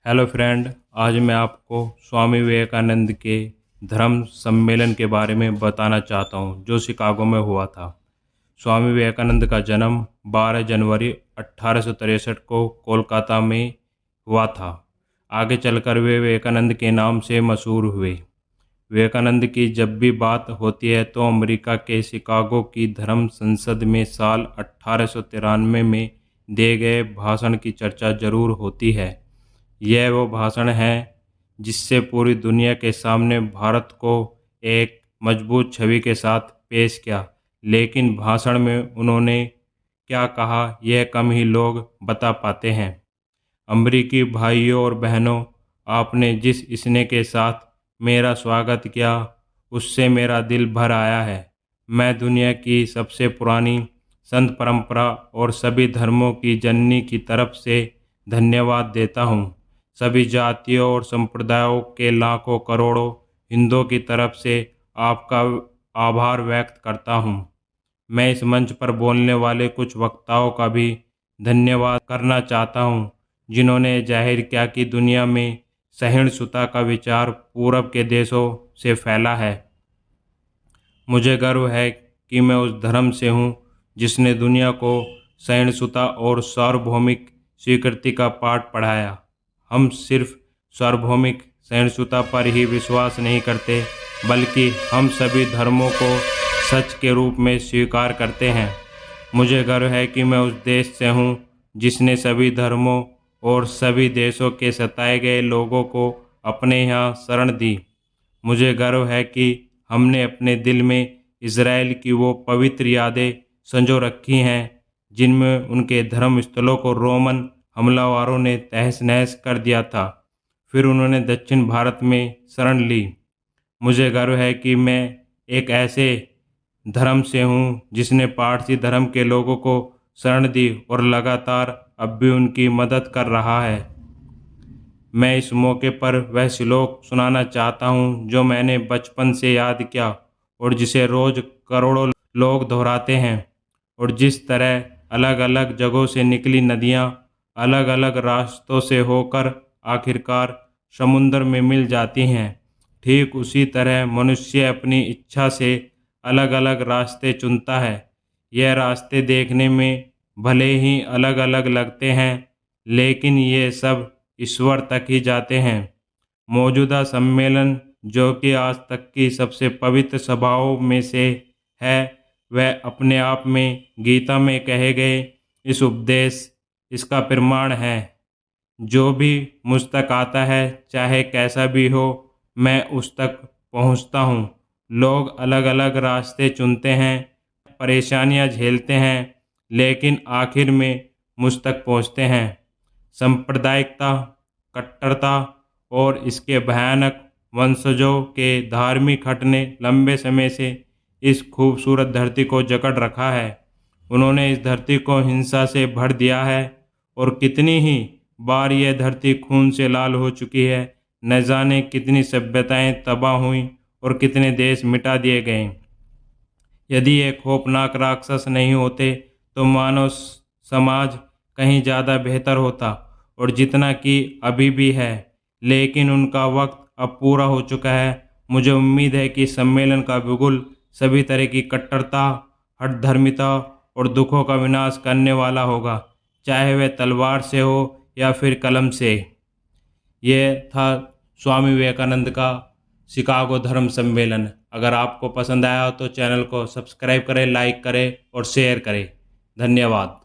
Hello friend, आज मैं आपको स्वामी विवेकानंद के धर्म सम्मेलन के बारे में बताना चाहता हूँ जो शिकागो में हुआ था। स्वामी विवेकानंद का जन्म 12 जनवरी 1863 को कोलकाता में हुआ था। आगे चलकर वे विवेकानंद के नाम से मशहूर हुए। विवेकानंद की जब भी बात होती है तो अमेरिका के शिकागो की धर्म संसद में साल 1893 में दिए गए भाषण की चर्चा जरूर होती है। यह वो भाषण है जिससे पूरी दुनिया के सामने भारत को एक मजबूत छवि के साथ पेश किया। लेकिन भाषण में उन्होंने क्या कहा यह कम ही लोग बता पाते हैं। अमरीकी भाइयों और बहनों, आपने जिस स्नेह के साथ मेरा स्वागत किया उससे मेरा दिल भर आया है। मैं दुनिया की सबसे पुरानी संत परंपरा और सभी धर्मों की जननी की तरफ से धन्यवाद देता हूँ। सभी जातियों और संप्रदायों के लाखों करोड़ों हिंदुओं की तरफ से आपका आभार व्यक्त करता हूँ। मैं इस मंच पर बोलने वाले कुछ वक्ताओं का भी धन्यवाद करना चाहता हूँ जिन्होंने जाहिर किया कि दुनिया में सहिष्णुता का विचार पूरब के देशों से फैला है। मुझे गर्व है कि मैं उस धर्म से हूँ जिसने दुनिया को सहिष्णुता और सार्वभौमिक स्वीकृति का पाठ पढ़ाया। हम सिर्फ सार्वभौमिक सहिष्णुता पर ही विश्वास नहीं करते, बल्कि हम सभी धर्मों को सच के रूप में स्वीकार करते हैं। मुझे गर्व है कि मैं उस देश से हूँ जिसने सभी धर्मों और सभी देशों के सताए गए लोगों को अपने यहाँ शरण दी। मुझे गर्व है कि हमने अपने दिल में इज़राइल की वो पवित्र यादें संजो रखी हैं जिनमें उनके धर्म स्थलों को रोमन हमलावरों ने तहस नहस कर दिया था। फिर उन्होंने दक्षिण भारत में शरण ली। मुझे गर्व है कि मैं एक ऐसे धर्म से हूँ जिसने पारसी धर्म के लोगों को शरण दी और लगातार अब भी उनकी मदद कर रहा है। मैं इस मौके पर वह श्लोक सुनाना चाहता हूँ जो मैंने बचपन से याद किया और जिसे रोज करोड़ों लोग दोहराते हैं। और जिस तरह अलग अलग जगहों से निकली नदियाँ अलग अलग रास्तों से होकर आखिरकार समुद्र में मिल जाती हैं, ठीक उसी तरह मनुष्य अपनी इच्छा से अलग अलग रास्ते चुनता है। यह रास्ते देखने में भले ही अलग अलग लगते हैं, लेकिन ये सब ईश्वर तक ही जाते हैं। मौजूदा सम्मेलन, जो कि आज तक की सबसे पवित्र सभाओं में से है, वह अपने आप में गीता में कहे गए इस उपदेश इसका प्रमाण है। जो भी मुझ तक आता है, चाहे कैसा भी हो, मैं उस तक पहुंचता हूं। लोग अलग अलग रास्ते चुनते हैं, परेशानियां झेलते हैं, लेकिन आखिर में मुझ तक पहुंचते हैं। सांप्रदायिकता, कट्टरता और इसके भयानक वंशजों के धार्मिक हट ने लंबे समय से इस खूबसूरत धरती को जकड़ रखा है। उन्होंने इस धरती को हिंसा से भर दिया है और कितनी ही बार यह धरती खून से लाल हो चुकी है। न जाने कितनी सभ्यताएं तबाह हुई और कितने देश मिटा दिए गए। यदि ये खौफनाक राक्षस नहीं होते तो मानव समाज कहीं ज़्यादा बेहतर होता, और जितना कि अभी भी है। लेकिन उनका वक्त अब पूरा हो चुका है। मुझे उम्मीद है कि सम्मेलन का बिगुल सभी तरह की कट्टरता, हठधर्मिता और दुखों का विनाश करने वाला होगा, चाहे वह तलवार से हो या फिर कलम से। यह था स्वामी विवेकानंद का शिकागो धर्म सम्मेलन। अगर आपको पसंद आया हो तो चैनल को सब्सक्राइब करें, लाइक करें और शेयर करें। धन्यवाद।